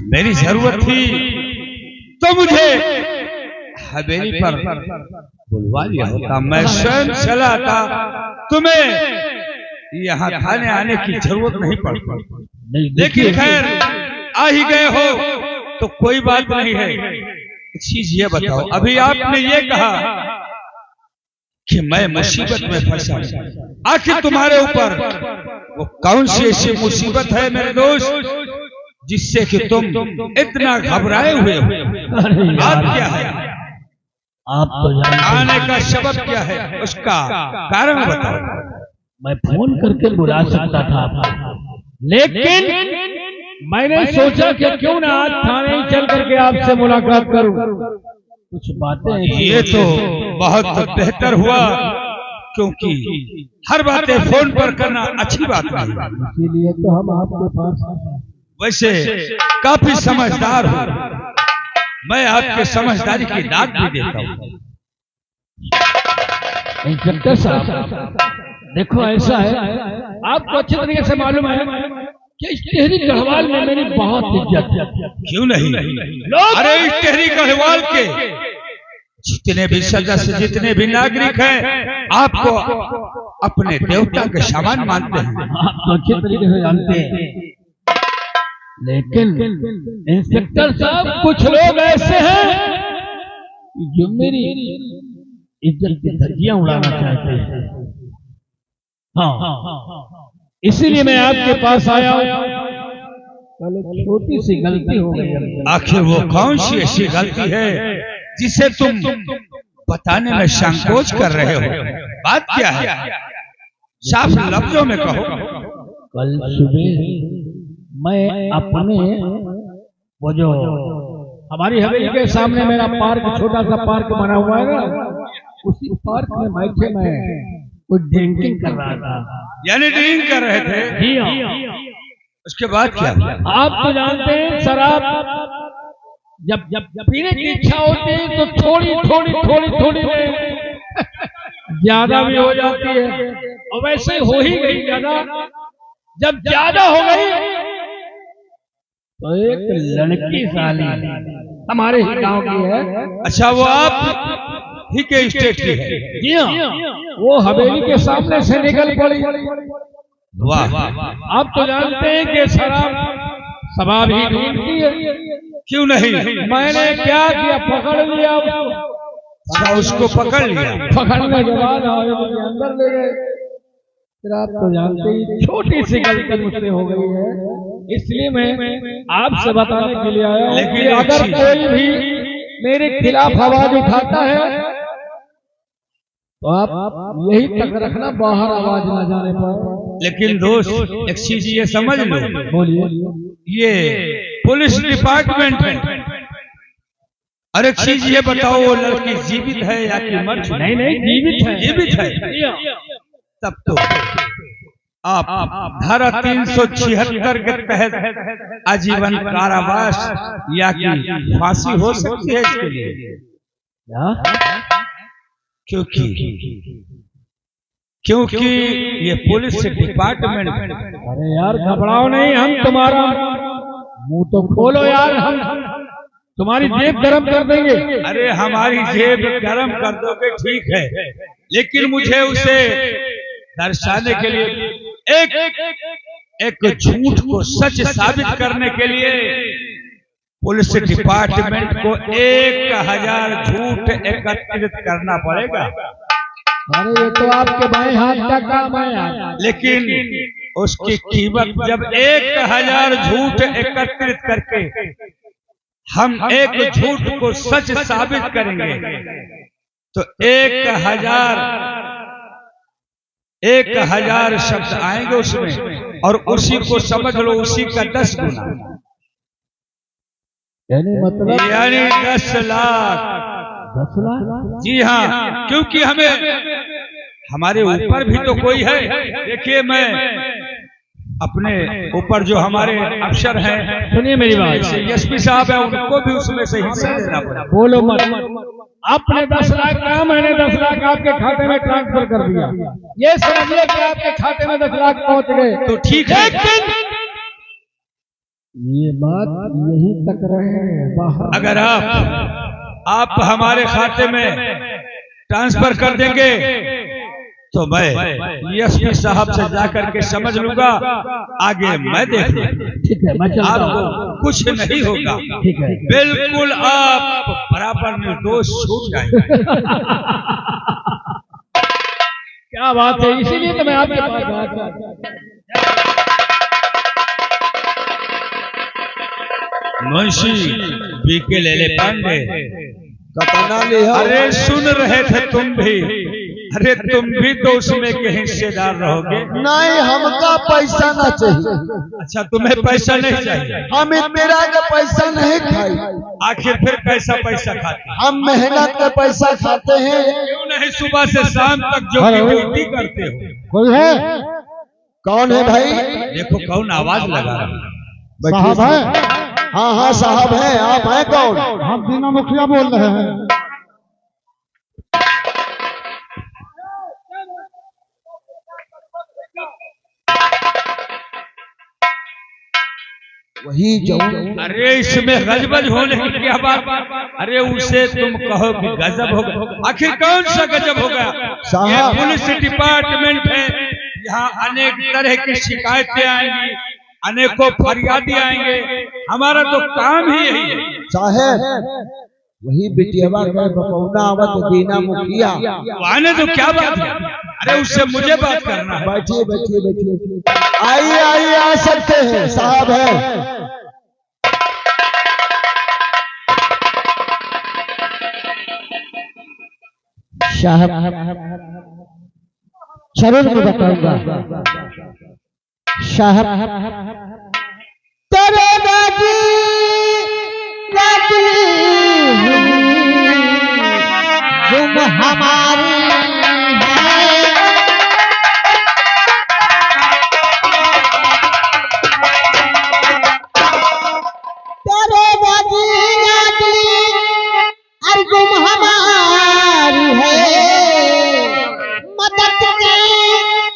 मेरी जरूरत थी तो मुझे हवेली पर बुलवा लिया होता, मैं स्वयं चला आता, तुम्हें यहाँ थाने आने की जरूरत नहीं पड़ती। लेकिन खैर आ ही गए हो तो कोई बात नहीं है। एक चीज ये बताओ, अभी आपने ये कहा कि मैं मुसीबत में फंसा, आखिर तुम्हारे ऊपर वो कौन सी ऐसी मुसीबत है मेरे दोस्त जिससे कि तुम इतना घबराए हुए हो? बात क्या है? आप तो आने का सबब क्या है, उसका कारण बताओ। मैं फोन करके बुला सकता था, लेकिन मैंने सोचा कि क्यों ना आज थाने ही चल करके आपसे मुलाकात करूं। कुछ बातें ये तो बहुत बेहतर हुआ, क्योंकि हर बातें फोन पर करना अच्छी बात नहीं, इसीलिए तो हम आपके पास। वैसे काफी समझदार हो, मैं आपके समझदारी की दाद भी देता हूँ। इंस्पेक्टर साहब देखो, ऐसा है, आपको अच्छी तरीके से मालूम है कि इस टेहरी गढ़वाल में मेरी बहुत इज्जत है। क्यों नहीं? अरे इस टेहरी गढ़वाल के जितने भी सदस्य, जितने भी नागरिक हैं, आपको अपने देवता के समान मानते हैं। आप तो अच्छी तरीके से जानते हैं, लेकिन इंस्पेक्टर साहब कुछ लोग ऐसे हैं जो मेरी इज्जत की धज्जियां उड़ाना चाहते हैं। हाँ, इसीलिए मैं आपके पास आया हूं। कल एक छोटी सी गलती हो गई। आखिर वो कौन सी ऐसी गलती है जिसे तुम बताने में संकोच कर रहे हो? बात क्या है, साफ लफ्जों में कहो। कल सुबह मैं अपने वो जो हमारी हवेली के सामने मेरा पार्क, छोटा सा पार्क बना हुआ है ना, उसी पार्क में बैठे मैं कुछ ड्रिंकिंग कर रहा था। यानी ड्रिंक कर रहे थे? जी हाँ। उसके बाद क्या? आप तो जानते हैं, शराब जब पीने की इच्छा होती है तो थोड़ी ज्यादा भी हो जाती है, और वैसे हो ही गई ज्यादा। जब ज्यादा हो गई तो एक लड़की साली हमारे ही गांव की है। अच्छा, वो आप ही के स्टेट की है? जी हाँ, वो हवेली के सामने से निकल पड़ी। वाह, आप तो जानते हैं कि शराब ही ढूंढती है। क्यों नहीं? मैंने क्या किया, पकड़ लिया उसको पकड़ लिया। पकड़ने के बाद मुझे अंदर ले गए। फिर आप तो जानते ही छोटी सी गलती मुझसे हो गई है, इसलिए मैं आपसे बताने के लिए आया हूं। लेकिन अगर कोई भी मेरे खिलाफ आवाज उठाता है तो आप यही तक रखना, बाहर आवाज ना जाने पाए। लेकिन दोस्त एक चीज ये समझ लो, बोलिए। ये पुलिस डिपार्टमेंट है। और एक चीज ये बताओ, वो लड़की जीवित है या कि मर चुकी? नहीं, जीवित है। जीवित है? तब तो आप धारा 376 के तहत आजीवन कारावास या कि फांसी हो सकती है इसके लिए। क्योंकि ये पुलिस डिपार्टमेंट। अरे यार घबराओ नहीं, हम तुम्हारा मुंह तो खोलो यार, हम तुम्हारी जेब गरम कर देंगे। अरे हमारी जेब गरम कर दोगे ठीक है, लेकिन मुझे उसे दर्शाने के लिए एक झूठ को सच साबित करने के लिए पुलिस डिपार्टमेंट को 1000 झूठ एकत्रित करना पड़ेगा। अरे ये तो आपके बाएं हाथ का काम है, लेकिन उसकी कीमत जब 1000 झूठ एकत्रित करके हम एक झूठ को सच साबित करेंगे तो 1000 शब्द आएंगे उसमें, और उसी को समझ लो उसी का 10 गुना, यानी 10 लाख। 10 लाख? जी हाँ, क्योंकि हमारे ऊपर भी तो कोई है। देखिए, मैं अपने ऊपर जो हमारे अफसर हैं, सुनिए मेरी बात, एसपी साहब है, उनको भी उसमें से हिस्सा देना पड़ा। बोलो मत। आपने 10 लाख कहा, मैंने 10 लाख आपके खाते में ट्रांसफर कर दिया। ये समझ लो कि आपके खाते में 10 लाख पहुंच गए तो ठीक है। ये बात यहीं तक रहे बाहर। अगर आप हमारे खाते में ट्रांसफर कर देंगे तो मैं एसपी साहब से जाकर के समझ लूंगा, आगे मैं देख लूंगा। ठीक है, मैं चलता हूं। आपको कुछ नहीं होगा। ठीक है, बिल्कुल आप बराबर निर्दोष छूट जाएंगे। क्या बात है, इसीलिए तो मैं आपके पास आया था। मुंशी बीके लेले पांडे, कतना ले अरे सुन रहे थे तुम भी? अरे तुम भी तो उसमें के हिस्सेदार रहोगे। नहीं, हमका पैसा ना चाहिए। अच्छा, तुम्हें पैसा नहीं चाहिए? हम मेरा का पैसा नहीं खाई। आखिर फिर कैसा पैसा खाते? हम मेहनत का पैसा खाते हैं। क्यों नहीं सुबह से शाम तक जो ड्यूटी करते हो? कोई है? कौन है भाई? देखो कौन आवाज लगा रहा है। साहब है? हाँ हाँ साहब हैं। आप हैं कौन? हम दीना मुखिया बोल रहे हैं। वही जो। अरे इसमें गजबज होने की क्या बात? अरे उसे तुम कहो कि गजब हो गया। आखिर कौन सा गजब हो गया? ये पुलिस डिपार्टमेंट है, यहाँ अनेक तरह की शिकायतें आएंगी, अनेकों फरियादी आएंगे। हमारा तो काम ही यही है। साहब वही बिटियावा का बपौना आवत दीना मुखिया। आने तो क्या बात है? अरे उससे मुझे बात करना है। बैठिए बैठिए बैठिए। आइए आइए, आ सकते हैं। साहब है। जरूर मैं बताऊंगा साहब। तेरे दादी दादी तुम हमारी तेरे दादी दादी अरे तुम हमारी है। मदद की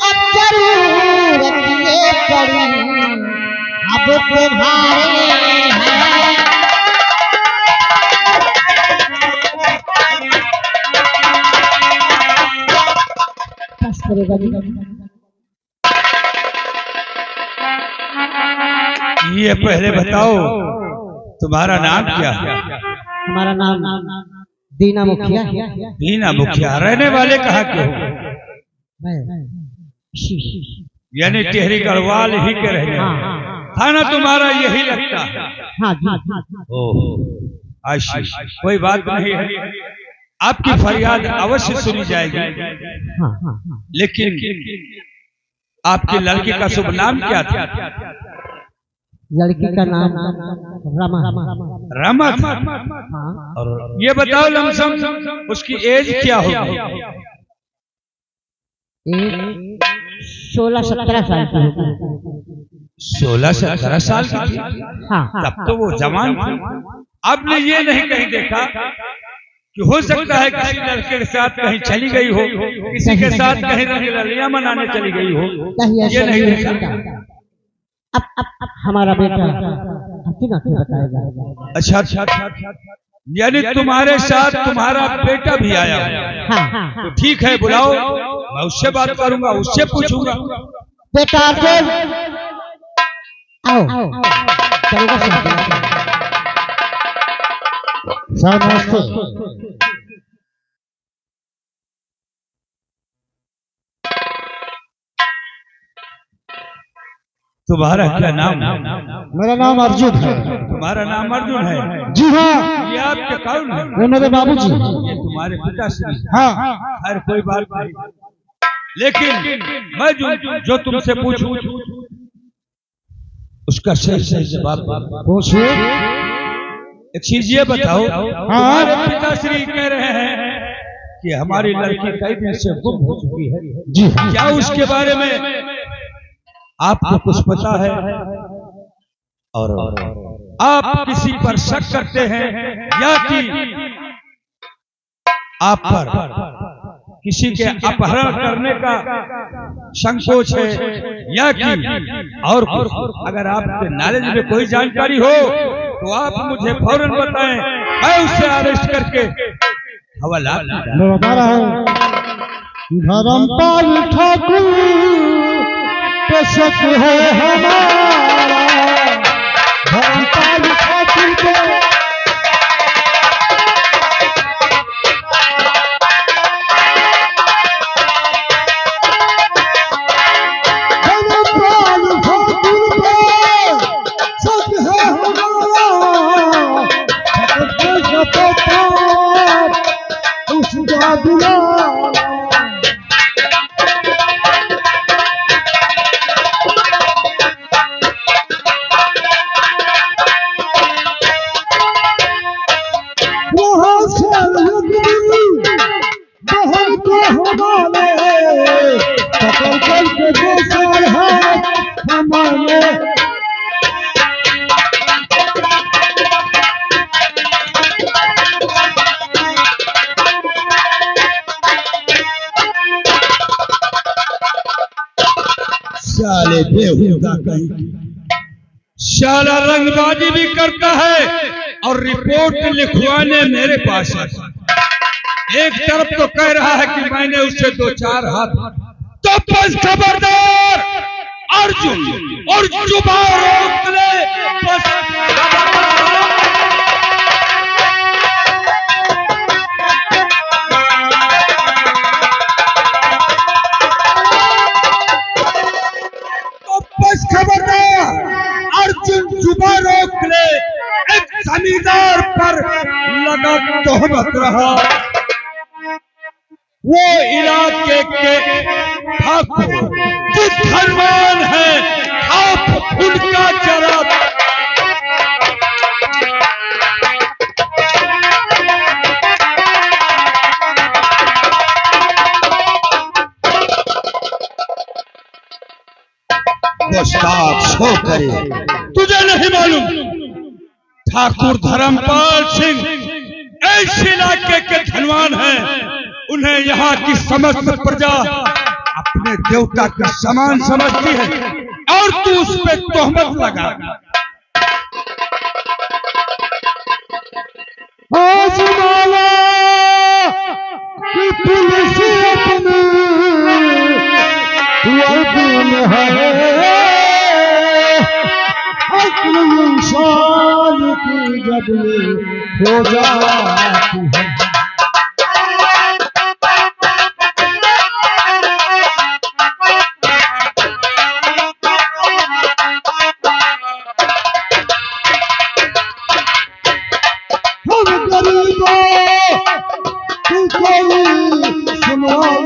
अब जरूरत ये पड़ी, अब तुम्हारे हैं। बस करेगा जी। ये पहले बताओ तुम्हारा नाम क्या है? हमारा नाम दीना मुखिया। दीना मुखिया। रहने वाले कहाँ के हो? यानी टिहरी गढ़वाल ही के रहने वाले। थाना तुम्हारा यही लगता है? हाँ जी। ओह आशीष, कोई बात नहीं है, आपकी फरियाद अवश्य सुनी जाएगी। लेकिन आपकी लड़की का शुभ नाम क्या था? लड़की का नाम रमा। रमा था। और ये बताओ लमसम उसकी एज क्या होगी? 16-17 साल की होगी। 16-17 साल की थी? हाँ। तब तो वो जवान थी। आपने ये नहीं कहीं देखा कि हो सकता है किसी लड़के के साथ कहीं चली गई हो, किसी के साथ कहीं रंगरलियां मनाने चली गई हो? ये नहीं देखा? अब हमारा बेटा बताएगा। अच्छा अच्छा, यानी तुम्हारे साथ तुम्हारा बेटा भी आया? हाँ। तो ठीक है, बुलाओ, मैं उससे बात करूंगा, उससे पूछूंगा। बेटा आओ। तुम्हारा क्या नाम? मेरा नाम अर्जुन है। तुम्हारा नाम अर्जुन है? जी हाँ। ये आपके कौन है? वो मेरे बाबूजी। ये तुम्हारे पिताश्री? हाँ। हर कोई बात नहीं, लेकिन मैं जो तुमसे पूछूं उसका सही जवाब पूछिए। एक चीज ये बताओ, तुम्हारे पिताश्री कह रहे हैं कि हमारी लड़की कई दिन से गुम हो चुकी है। जी क्या उसके बारे में आपको कुछ पता है? और आप किसी पर शक करते हैं या कि आप पर किसी के अपहरण करने का संकोच है या कि और अगर आपके नॉलेज में कोई जानकारी हो तो आप मुझे फौरन बताएं, मैं उसे अरेस्ट करके हवालात में मैं बता रहा हूँ, धर्मपाल ठाकुर पे शक है हमारा, धर्मपाल ठाकुर पे साले बेहुदा कहीं शाला रंगबाजी भी करता है और रिपोर्ट लिखवाने मेरे पास है। एक तरफ तो कह रहा है कि मैंने उससे 2-4 हाथ, तो बस खबरदार अर्जुन और जुबान रोक ले, बस खबरदार अर्जुन जुबान रोक ले। एक जमींदार पर लगा तोहमत रहा, वो इलाके के ठाकुर जो धनवान है, आप उनका जरा शो करे। तुझे नहीं मालूम ठाकुर धर्मपाल सिंह इस इलाके के धनवान हैं, उन्हें यहाँ की समस्त प्रजा अपने देवता का समान समझती है और तू उस पे तोहमत लगा। आजमाला कि पुलिस अपनी वर्दी में है, अक्ल इंसान की जब ये हो जाती है। हम गरीबों की कोई सुनवाई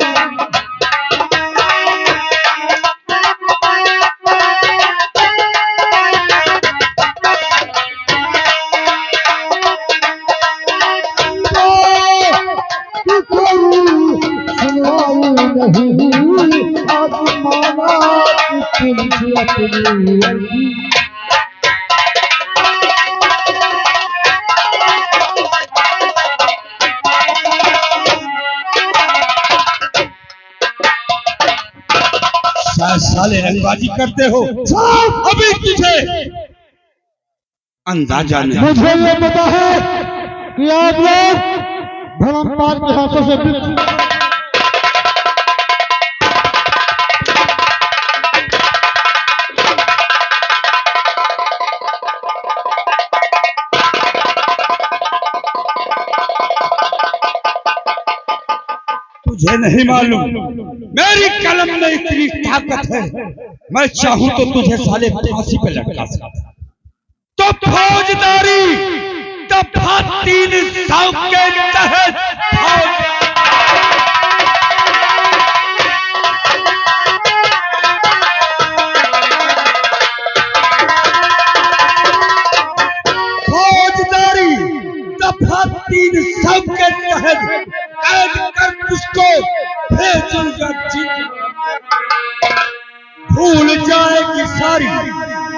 साले रंगबाजी करते हो, अभी तुझे अंदाजा नहीं। मुझे ये पता है कि आप लोग धर्मपाल के हाथों से तुझे नहीं मालूम मेरी कलम में इतनी ताकत है, मैं चाहूं तो तुझे साले फांसी पे लटका सकता। तो फौजदारी दफा 300 के तहत फौजदारी दफा 300 के तहत कैद कर उसको भेजूंगा। भूल जाएगी सारी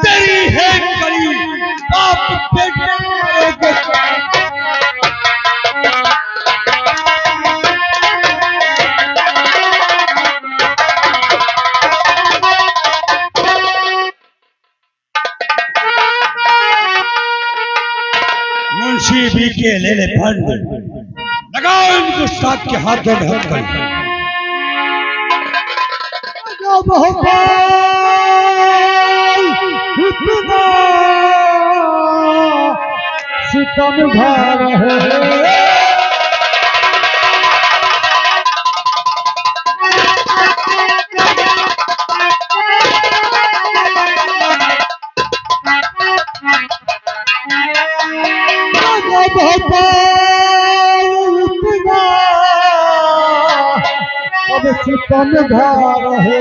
तेरी है करी, बाप बेटे मुंशी भी के ले ले फंड, लगाओ इन गुस्ताख के हाथों में हथकड़ी। सितम ढा रहे अब सितम ढा रहे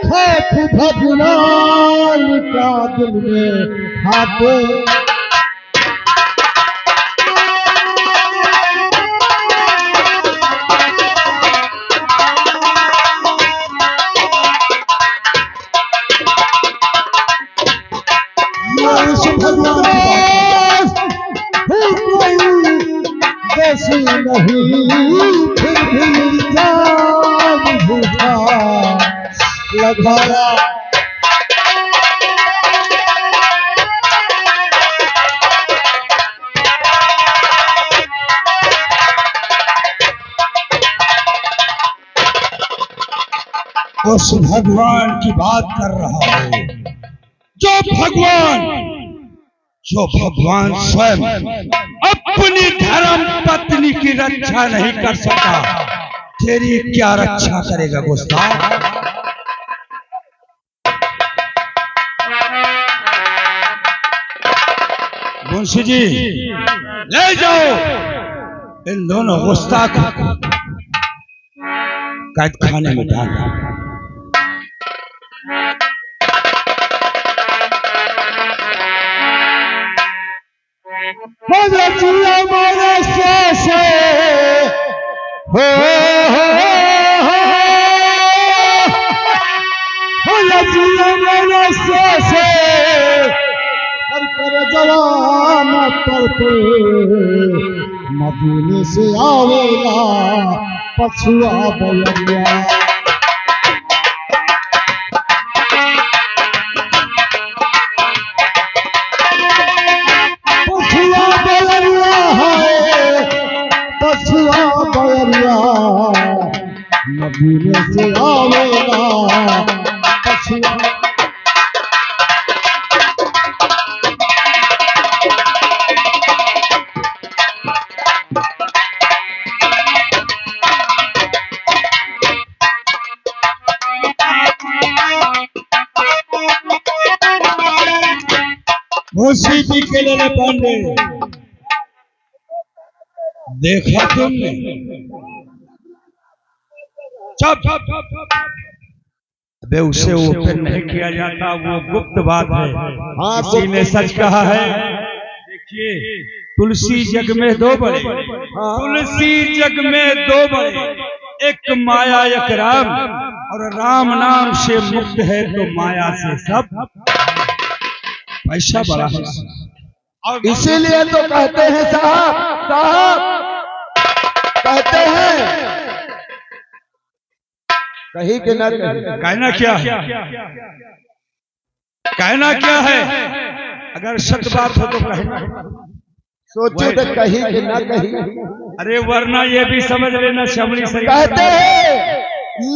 खैफ भगवान का दिल में खाते कैसी नहीं फिर भी जान भूखा लगाया उस भगवान की बात कर रहा है जो भगवान स्वयं अपनी धर्म पत्नी की रक्षा नहीं कर सकता, तेरी क्या रक्षा करेगा गुस्ताख? मुंशी जी ले जाओ इन दोनों गुस्ताख कैद खाने में डाल दो। हमारे से हो मेरे से हर कर जवान पर पे मदीने से आवेला पछुआ बलिया मदीने से आवेगा पछुआ मुंशी जी के लिए पांडे देखा तुमने? अबे उसे ओपन नहीं किया जाता, वो गुप्त बात है। किसी ने सच कहा है। देखिए तुलसी जग में दो बड़े, तुलसी जग में दो बड़े, एक माया एक राम, और राम नाम से मुक्त है तो माया से सब। पैसा बड़ा है, इसीलिए तो कहते हैं साहब कहते हैं कहीं के न कहना क्या है, कहना क्या है? अगर सच बात हो तो कहना, सोचो तो कहीं के न कहीं। अरे वरना ये भी समझ लेना शमली शरीफ कहते हैं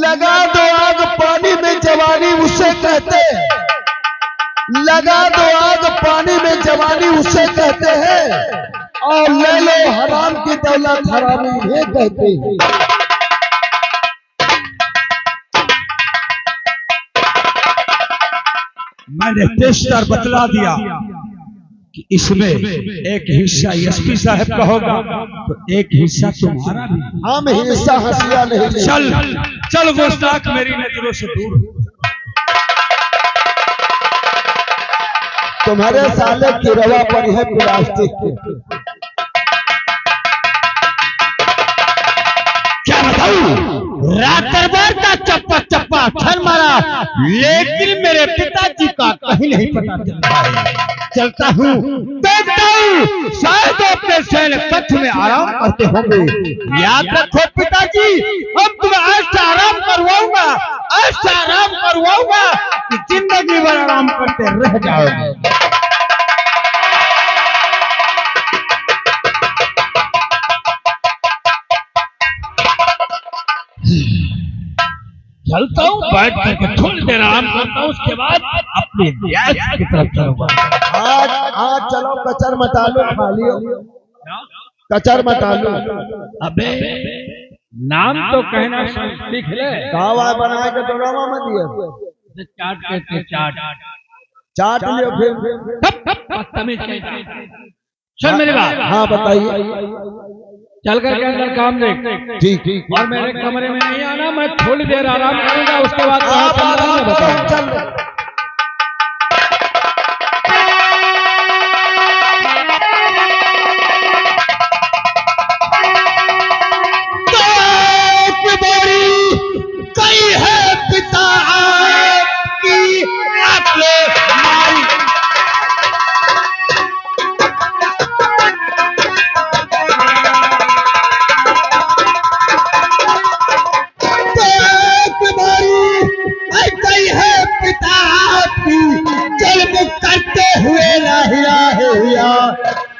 लगा दो आग पानी में जवानी, उसे कहते हैं लगा दो आग पानी में जवानी, उसे कहते हैं। और ले लो हराम की दौलत, हरामी ये कहते हैं। मैंने टेस्टर बतला दिया कि इसमें एक हिस्सा एसपी साहब का होगा तो एक हिस्सा तुम्हारा भी। हम हिस्सा हंसिया नहीं। चल चल गुस्ताख मेरी नजरों से दूर। तुम्हारे साले की रवा पर है प्लास्टिक की। क्या बताऊं, रात दरबार का चप्पा चप्पा अक्षर मारा, लेकिन मेरे पिताजी का कहीं नहीं पता चल रहा है। चलता हूँ देखता हूँ, शायद अपने सैन्य कक्ष में आराम करते होंगे। याद रखो पिताजी, अब तुम्हें ऐसा आराम करवाऊंगा, ऐसा आराम करवाऊंगा कि जिंदगी भर आराम करते रह जाओगे। बैठ करके थोड़ी देर आराम करता हूँ, उसके बाद अपने न्यास की तरफ चलूंगा। आज आज चलो कचर मटा लो, खा लियो, कचर मटा लो। अबे नाम तो कहना सीख ले। गावा बना के तो रवा मत दियो, चाट कहते चाट, चाट लियो फिर। बदतमीज कहते। सुन मेरी बात। हाँ बताइए। चल करके अंदर काम देख। ठीक ठीक। और मेरे कमरे में नहीं आना, मैं थोड़ी देर आराम करूंगा, उसके बाद आप आराम करो, चल। कई है पिता की करते हुए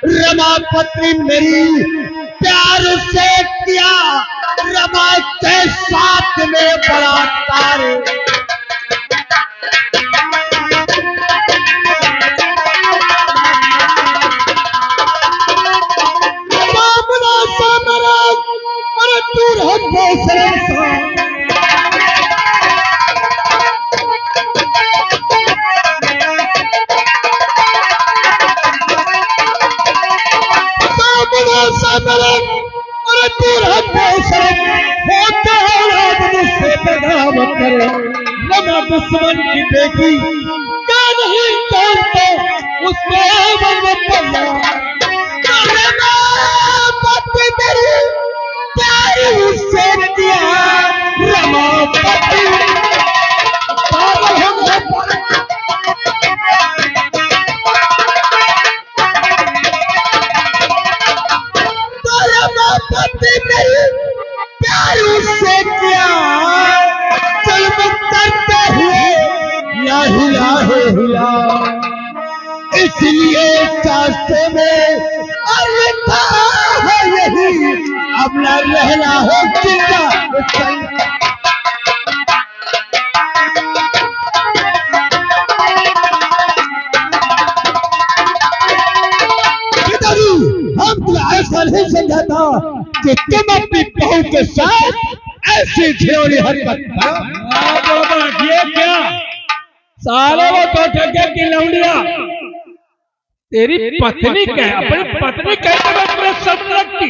रमा पत्नी मेरी प्यार से किया, रमा के साथ में बलात्कार। सामना सामना अरे दूर हम दुश्मन की देखी क्या नहीं जानता उसको मेरी प्यारी उससे किया रमा पति मेरी प्यार उससे किया करते हुए हिला इसलिए चाहते में अरता है यही अब न रहना हो चिंता। पिताजी हम तो ऐसा नहीं समझा था कि तुम अपनी बहू के साथ ऐसी घिनौनी हरकत। ये क्या साले वो तो ठगे की लौंडिया तेरी पत्नी कह, अपनी पत्नी कहते हुए तुम्हें शर्म लगती?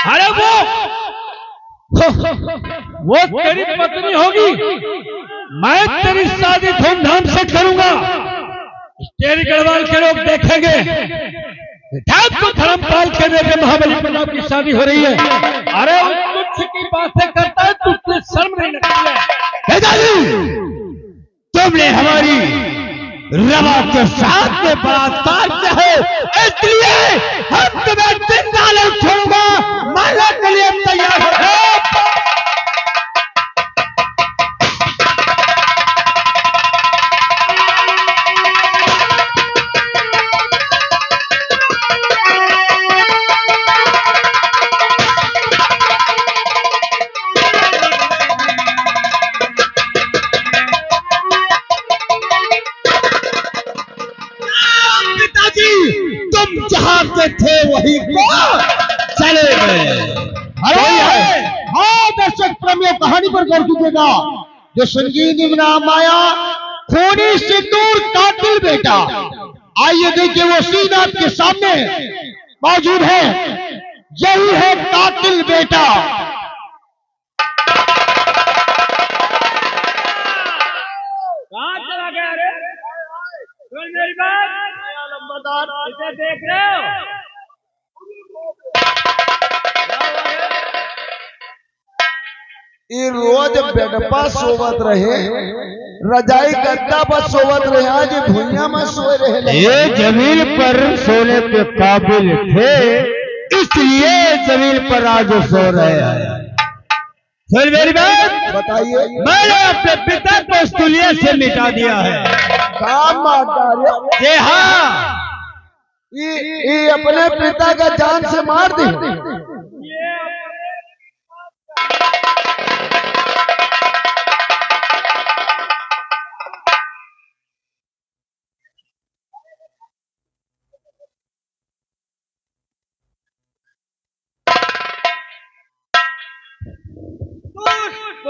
अरे वो तेरी पत्नी होगी, मैं तेरी शादी धूमधाम से करूंगा, तेरी गढ़वाल के लोग देखेंगे, तो धर्मपाल के बेटे महाबली प्रताप की शादी हो रही है। अरे तुच्छ की बातें करता है, तुझे शर्म नहीं लगती है? तुमने हमारी रमा के साथ में बलात्कार किया है, इसलिए हम तुम्हें जिंदा नहीं छोड़ूंगा, मारने के लिए तैयार हो। तुम जहां से थे वही को चले गए। हाँ दर्शक प्रेमियों, कहानी पर गौर कीजिएगा। जो संगीत नाम आया खूनी सिंदूर कातिल बेटा, आइए देखिए वो सीन आपके सामने मौजूद है। यही है कातिल बेटा। कहां चला गया रे? सुन मेरी बात, इसे देख रहे हो? ये रोज बेडपा सोवत रहे, रजाई गद्दा पर सोवत रहे, आज भुइया में सोए रहे। ये जमीन पर सोने के काबिल थे, इसलिए जमीन पर आज सो रहे हैं। फिर मेरी बात बताइए। मैंने अपने पिता को इस दुनिया से मिटा दिया है। काम मारता हाँ, ये अपने पिता का जान से मार दी।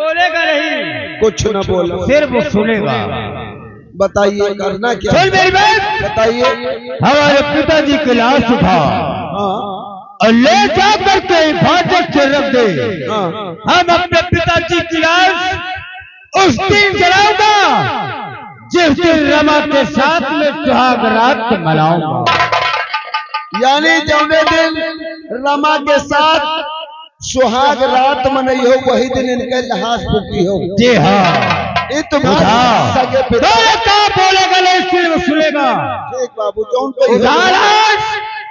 बोलेगा नहीं, कुछ न बोला, सिर्फ सुनेगा। बताइए करना क्या? सुन मेरी बात, बताइए। हमारे पिताजी की लाश उठा हाँ और ले जा करके हिफाजत से रख दे। हाँ हम अपने पिताजी की लाश उस दिन जलाऊंगा जिस दिन रमा के साथ में सुहाग रात मनाऊंगा। यानी जौने दिन रमा के साथ सुहाग रात मनई हो वही दिन इनके लहास फूकी हो। जी हाँ, ये तुम्हारे सगे पिता क्या बोलेगा नहीं, सिर्फ सुनेगा। ठीक बाबू, जौन को उठा लाश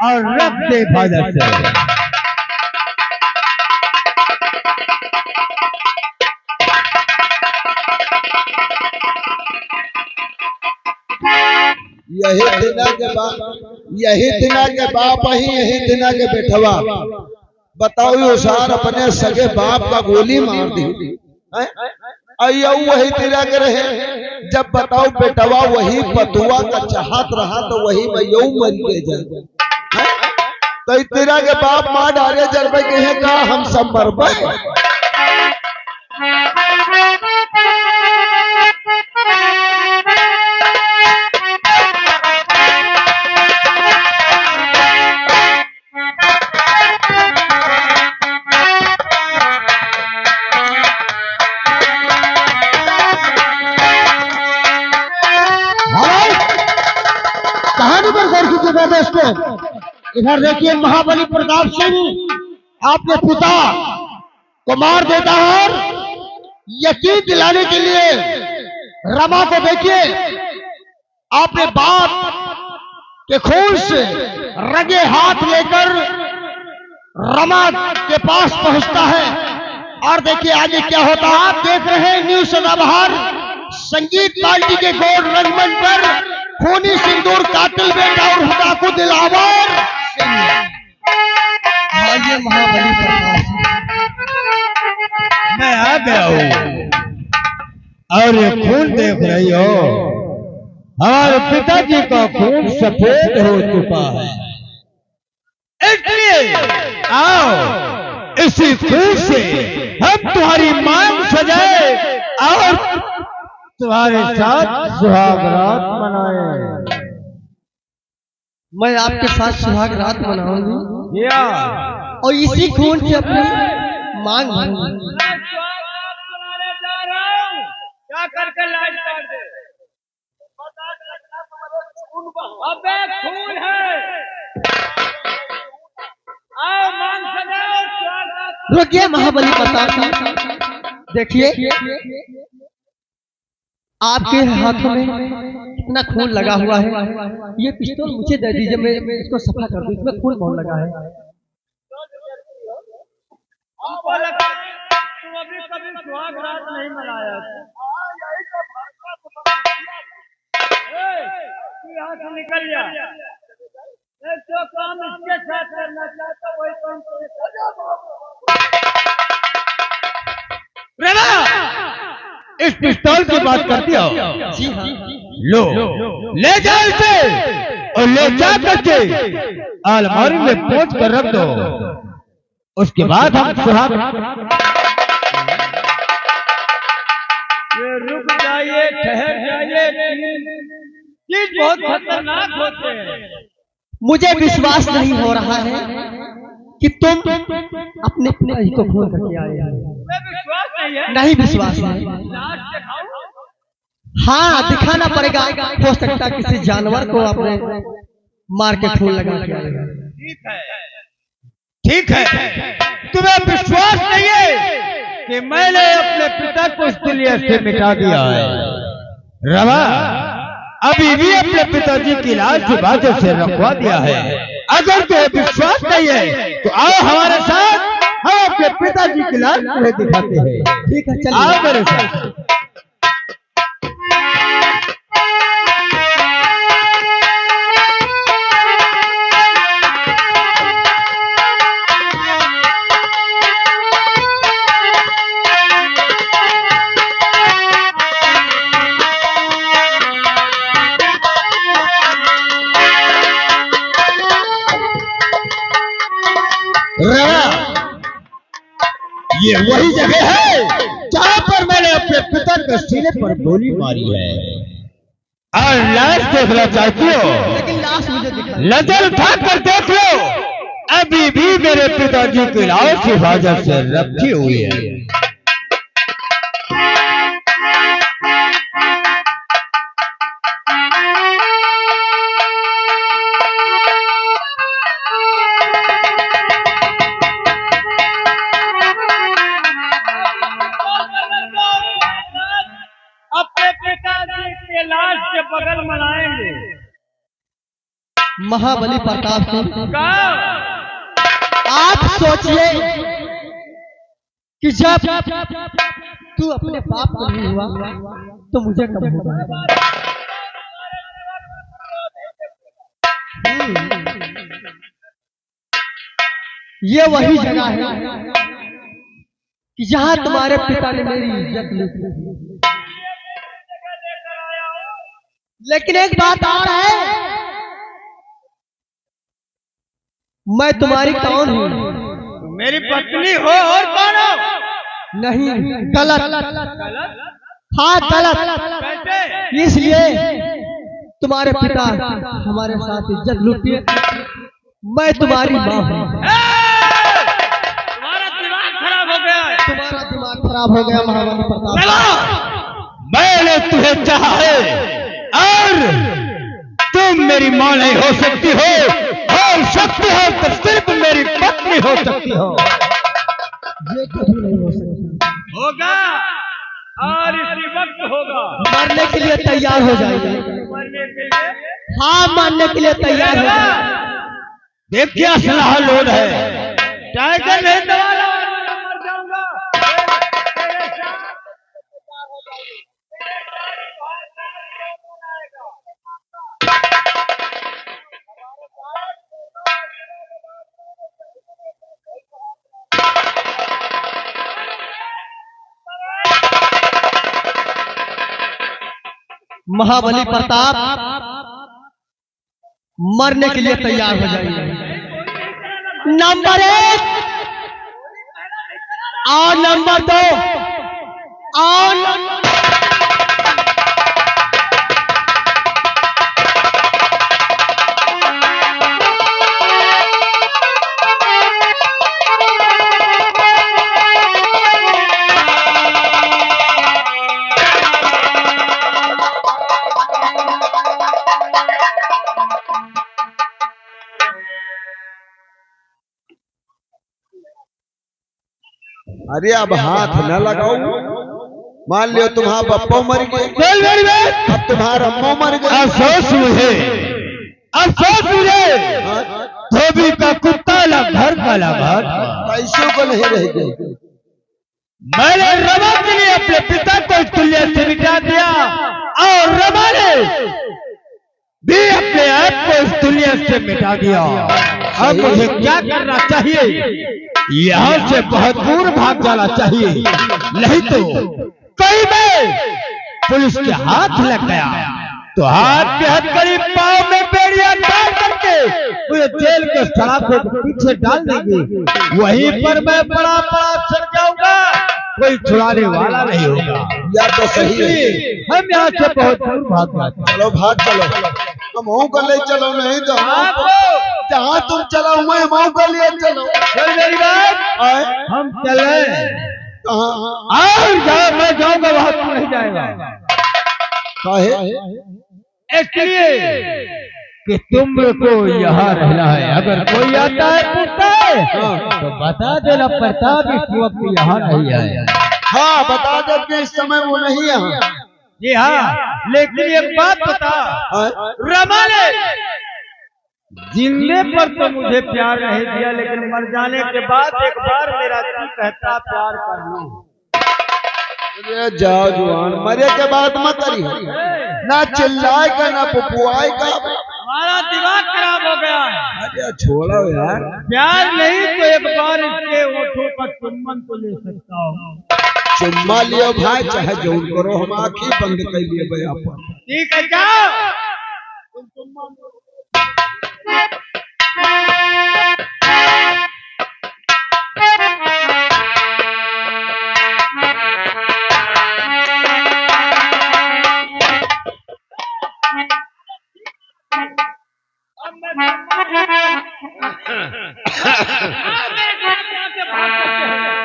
और रख दे हिफाजत से। यही दिना के बाप ही यही दिना के बेटवा। बताओ उसार अपने सगे बाप का गोली मार दी। वही दिना के रहे जब बताओ बेटवा वही पतुआ का चाहत रहा तो वही मैयू मर के जाए। तो तेरा के बाप मार डाले जरबे के है का हम सब मरबे। कहानी पर गौर कीजिएगा दोस्तों। इधर देखिए महाबली प्रताप सिंह अपने पिता को मार देता है और यकीन दिलाने के लिए रमा को देखिए अपने बाप के खून से रगे हाथ लेकर रमा के पास पहुंचता है। और देखिए आगे क्या होता है, आप देख रहे हैं न्यूज सदाबहार संगीत पार्टी के गोल्ड रंगमंच पर खूनी सिंदूर कातिल बेटा और हुदा को दिलावर ये महाबली प्रताप मैं आ गया हूँ और ये खून देख रही हो, हमारे पिताजी का खून सफेद हो चुका है। इसलिए आओ इसी खून से हम तुम्हारी मांग सजाए और तुम्हारे साथ सुहाग रात मनाए। मैं आपके साथ सुहाग रात मनाऊंगी या और इसी खून से अपनी मांग भरूंगी। क्या करके लाज कर दे, अबे खून है, आओ मांग सजाओ। रुकिए महाबली प्रताप सिंह, देखिए आपके हाथों में कितना खून लगा हुआ है। ये पिस्तौल मुझे दे दीजिए, मैं इसको सफा कर दूं, इसमें खून बहुत लगा है। हमको लगता है तुम अभी कभी सुहाग रात नहीं मनाया है। तू यहाँ से निकल जा, जो काम इसके साथ करना चाहता वही काम इस पिस्तौल की बात करती हो? जी हाँ, लो ले जाओ इसे और ले जा करके अलमारी में पोंछ कर रख दो। उसके बाद हम सुहाग। रुक जाइए, ठहर जाइए, चीज बहुत खतरनाक होते हैं। मुझे विश्वास नहीं हो रहा है कि तुम अपने पिताजी को खून करके आए हो। विश्वास नहीं है? नहीं विश्वास है। लाश दिखाऊं? हाँ दिखाना पड़ेगा, हो सकता है किसी जानवर को आपने मार के खून लगा के आए हो। ठीक है, तुम्हें विश्वास नहीं है कि मैंने अपने पिता को इस दुनिया से मिटा दिया है। रमा अभी भी अपने पिताजी की लाश हिफाजत से रखवा दिया है। अगर तुम्हें विश्वास नहीं है तो आओ हमारे साथ, हम अपने पिताजी की लाश तुम्हें दिखाते हैं। ठीक है चलिए, आओ मेरे साथ। ये वही जगह है जहां पर मैंने अपने पिता के सीने पर गोली मारी है। और लाश देखना चाहती हो? लेकिन लाश मुझे दिखा। नजर उठा कर देख लो, अभी भी मेरे पिताजी की लाश हिफाजत से रखी हुई है। अपने पिताजी के लाश के बगल मनाएंगे। महाबली प्रताप सिंह, का आप सोचिए कि जब तू अपने बाप को नहीं हुआ तो मुझे कब होगा। ये वही जगह है कि जहां तुम्हारे पिता ने मेरी इज्जत लूटी। लेकिन एक बात और है, मैं तुम्हारी कौन हूँ? मेरी पत्नी हो और कौन हो? नहीं, गलत। हाँ गलत। कैसे? इसलिए तुम्हारे पिता हमारे साथ इज्जत लूटिए, मैं तुम्हारी माँ हूँ। तुम्हारा दिमाग खराब हो गया है। तुम्हारा दिमाग खराब हो गया महाबली प्रताप। मैंने तुम्हें चाहा है और तुम मेरी माँ नहीं हो सकती हो सकती हो तो सिर्फ मेरी पत्नी हो सकती हो। ये कभी नहीं हो सकता। होगा और इसी वक्त होगा। मरने के लिए तैयार हो जाइए। मरने के लिए? हाँ, मरने के लिए तैयार हो जाइए। देख क्या सलाह लोड है। टाइगर नहीं दबा लो, मर जाऊंगा। तेरे साथ महाबली प्रताप, मरने के लिए तैयार हो जाइए। नंबर 1 और नंबर 2 और अरे अब हाथ न लगाओ। मान लियो तुम्हारा बप्पो मर गए, अब तुम्हारा अम्मो मर गए। अफसोस मुझे धोबी का कुत्ता ला घर का लाभार पैसों को नहीं रह गए। मैंने रमा के लिए अपने पिता को इस दुनिया से मिटा दिया और रमा ने भी अपने आप को इस दुनिया से मिटा दिया। अब मुझे क्या करना चाहिए? यहाँ से बहुत दूर भाग जाना चाहिए, नहीं तो कहीं मैं पुलिस के हाथ लग गया तो हाथ पे हथकड़ी, पाँव में बेड़ियां डाल करके मुझे जेल के सलाखों के पीछे डाल देंगे। वहीं पर मैं बड़ा चढ़ जाऊंगा, कोई छुड़ाने वाला नहीं होगा। या तो सही है, हम यहाँ से बहुत दूर भाग जाते। चलो भाग चलो, हम को ले चलो, नहीं तो जहाँ तुम चला मैं माँ को लिए चलो। मेरी बात, हम चले और जहाँ मैं जाऊंगा वहां तू नहीं जाएगा। इसलिए कि तुमको यहाँ रहना है। अगर कोई आता है पूछता है तो बता देना प्रताप इस वक्त यहाँ नहीं आया। हाँ बता दे कि इस समय वो नहीं यहाँ। जी हाँ, लेकिन एक बात बता, रमा ने जिंदे पर तो मुझे प्यार नहीं दिया, लेकिन मर जाने के बाद एक बार मेरा दिल कहता प्यार कर लो। जाओ जुआन, मरे के बाद मत करी, ना चिल्लाएगा ना पुपुआएगा। हमारा दिमाग खराब हो गया है। अरे छोड़ो यार, प्यार नहीं तो एक बार इसके होठों पर चुम्बन तो ले सकता हूँ। चुम्मा लियो भाई, चाहे जौन करो, हम आँखें बंद कर लिए भैया पर। ठीक है जाओ।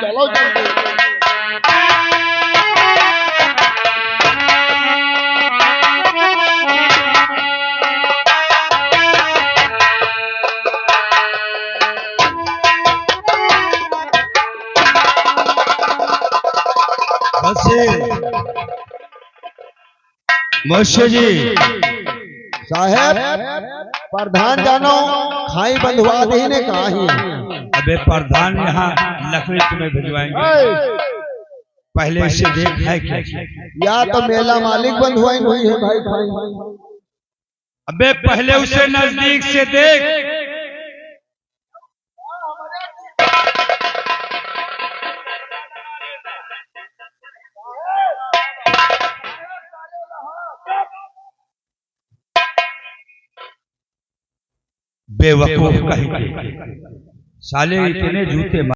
चलो जल्दी। मुंशी जी साहेब प्रधान जानो खाई बंधुआ दी ने कहा ही। अबे प्रधान यहाँ लकड़ी तुम्हें भिजवाएंगे, पहले इसे देख है क्या? या तो मेला मालिक बंधुआई हुई है भाई खाई। अबे पहले उसे नजदीक से देख। बेवकूफ कहीं के साले इतने जूते